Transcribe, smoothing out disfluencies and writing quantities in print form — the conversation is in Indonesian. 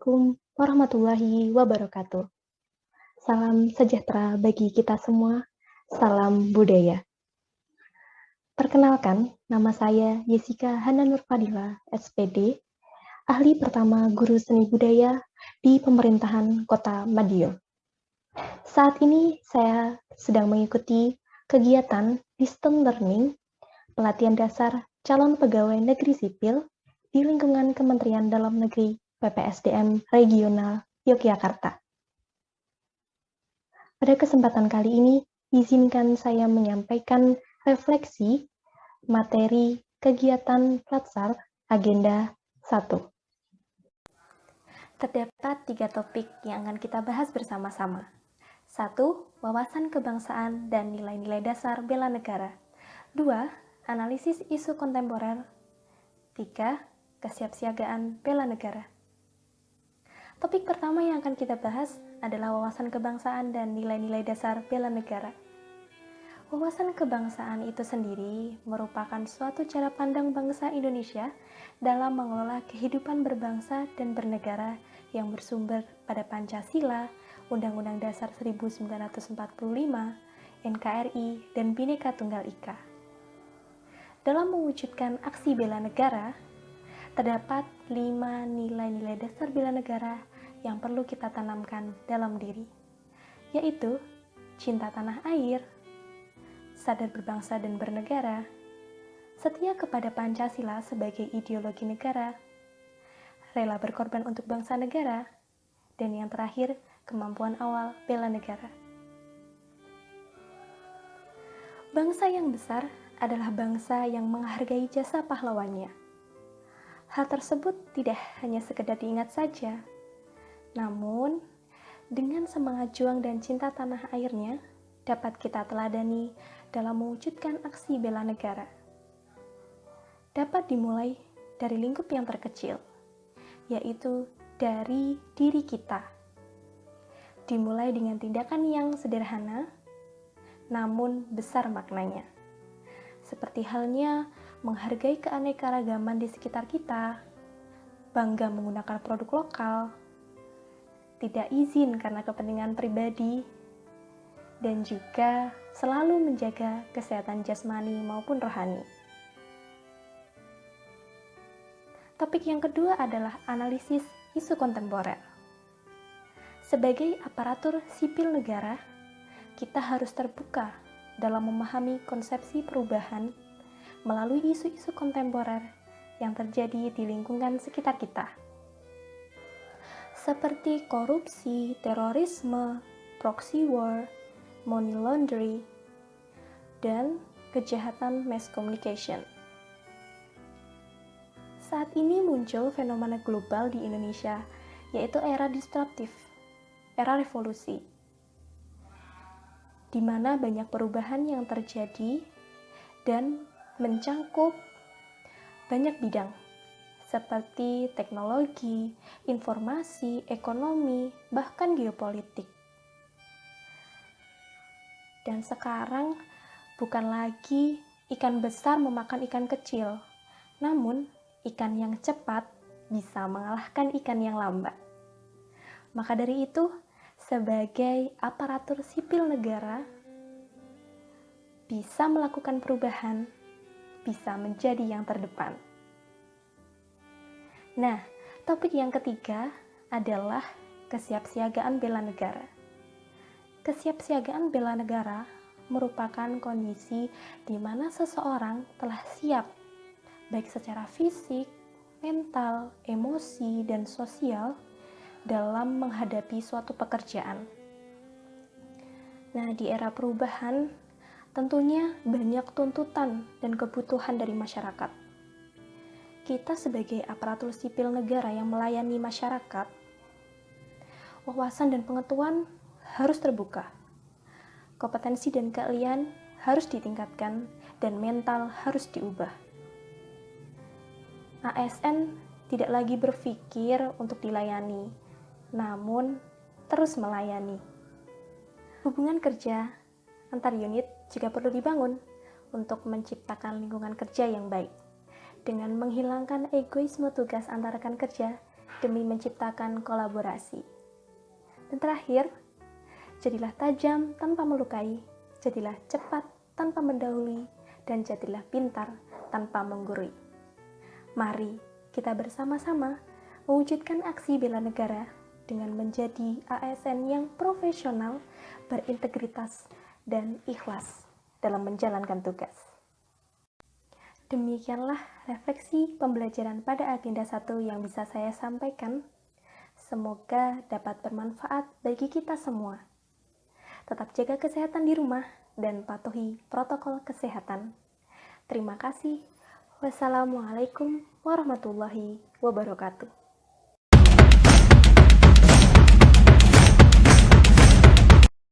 Assalamualaikum warahmatullahi wabarakatuh. Salam sejahtera bagi kita semua. Salam budaya. Perkenalkan, nama saya Yesika Hana Nurfadila, SPD, ahli pertama guru seni budaya di pemerintahan Kota Madiun. Saat ini saya sedang mengikuti kegiatan Distance Learning, pelatihan dasar calon pegawai negeri sipil di lingkungan Kementerian Dalam Negeri PPSDM Regional Yogyakarta. Pada kesempatan kali ini, izinkan saya menyampaikan refleksi materi kegiatan Platsar Agenda 1. Terdapat 3 topik yang akan kita bahas bersama-sama. 1. Wawasan kebangsaan dan nilai-nilai dasar bela negara. 2. Analisis isu kontemporer. 3. Kesiapsiagaan bela negara. Topik pertama yang akan kita bahas adalah wawasan kebangsaan dan nilai-nilai dasar bela negara. Wawasan kebangsaan itu sendiri merupakan suatu cara pandang bangsa Indonesia dalam mengelola kehidupan berbangsa dan bernegara yang bersumber pada Pancasila, Undang-Undang Dasar 1945, NKRI, dan Bhinneka Tunggal Ika. Dalam mewujudkan aksi bela negara, terdapat 5 nilai-nilai dasar bela negara yang perlu kita tanamkan dalam diri, yaitu cinta tanah air, sadar berbangsa dan bernegara, setia kepada Pancasila sebagai ideologi negara, rela berkorban untuk bangsa negara, dan yang terakhir, kemampuan awal bela negara. Bangsa yang besar adalah bangsa yang menghargai jasa pahlawannya. Hal tersebut tidak hanya sekedar diingat saja, namun dengan semangat juang dan cinta tanah airnya dapat kita teladani dalam mewujudkan aksi bela negara. Dapat dimulai dari lingkup yang terkecil, yaitu dari diri kita. Dimulai dengan tindakan yang sederhana, namun besar maknanya. Seperti halnya menghargai keanekaragaman di sekitar kita, bangga menggunakan produk lokal, tidak izin karena kepentingan pribadi, dan juga selalu menjaga kesehatan jasmani maupun rohani. Topik yang kedua adalah analisis isu kontemporer. Sebagai aparatur sipil negara, kita harus terbuka dalam memahami konsepsi perubahan melalui isu-isu kontemporer yang terjadi di lingkungan sekitar kita, seperti korupsi, terorisme, proxy war, money laundering, dan kejahatan mass communication. Saat ini muncul fenomena global di Indonesia, yaitu era disruptif, era revolusi, di mana banyak perubahan yang terjadi dan mencangkup banyak bidang, seperti teknologi, informasi, ekonomi, bahkan geopolitik. Dan sekarang bukan lagi ikan besar memakan ikan kecil, namun ikan yang cepat bisa mengalahkan ikan yang lambat. Maka dari itu, sebagai aparatur sipil negara, bisa melakukan perubahan, bisa menjadi yang terdepan. Nah, topik yang ketiga adalah kesiapsiagaan bela negara. Kesiapsiagaan bela negara merupakan kondisi di mana seseorang telah siap, baik secara fisik, mental, emosi, dan sosial dalam menghadapi suatu pekerjaan. Nah, di era perubahan, tentunya banyak tuntutan dan kebutuhan dari masyarakat. Kita sebagai aparatur sipil negara yang melayani masyarakat, wawasan dan pengetahuan harus terbuka, kompetensi dan keahlian harus ditingkatkan, dan mental harus diubah. ASN tidak lagi berpikir untuk dilayani, namun terus melayani. Hubungan kerja antar unit juga perlu dibangun untuk menciptakan lingkungan kerja yang baik, dengan menghilangkan egoisme tugas antar rekan kerja demi menciptakan kolaborasi. Dan terakhir, jadilah tajam tanpa melukai, jadilah cepat tanpa mendahului, dan jadilah pintar tanpa menggurui. Mari kita bersama-sama mewujudkan aksi bela negara dengan menjadi ASN yang profesional, berintegritas, dan ikhlas dalam menjalankan tugas. Demikianlah refleksi pembelajaran pada agenda 1 yang bisa saya sampaikan. Semoga dapat bermanfaat bagi kita semua. Tetap jaga kesehatan di rumah dan patuhi protokol kesehatan. Terima kasih. Wassalamualaikum warahmatullahi wabarakatuh.